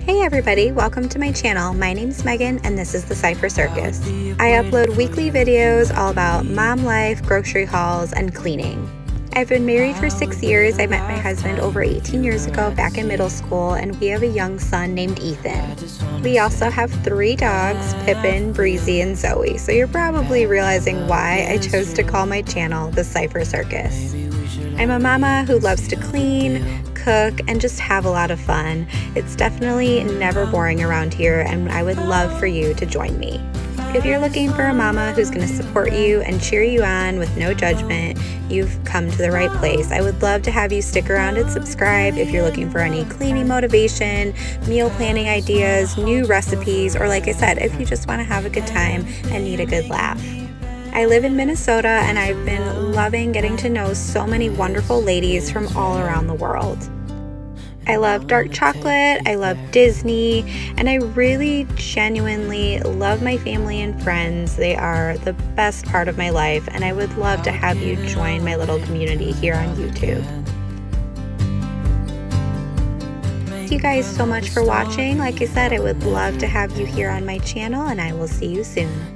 Hey everybody, welcome to my channel. My name's Megan and this is the Sifrer Sircus. I upload weekly videos all about mom life, grocery hauls, and cleaning. I've been married for 6 years. I met my husband over 18 years ago back in middle school, and we have a young son named Ethan. We also have 3 dogs, Pippin, Breezy, and Zoe, so you're probably realizing why I chose to call my channel the Sifrer Sircus. I'm a mama who loves to clean, cook, and just have a lot of fun. It's definitely never boring around here, and I would love for you to join me. If you're looking for a mama who's going to support you and cheer you on with no judgment, you've come to the right place. I would love to have you stick around and subscribe if you're looking for any cleaning motivation, meal planning ideas, new recipes, or like I said, if you just want to have a good time and need a good laugh. I live in Minnesota and I've been loving getting to know so many wonderful ladies from all around the world. I love dark chocolate, I love Disney, and I really genuinely love my family and friends. They are the best part of my life, and I would love to have you join my little community here on YouTube. Thank you guys so much for watching. Like I said, I would love to have you here on my channel, and I will see you soon.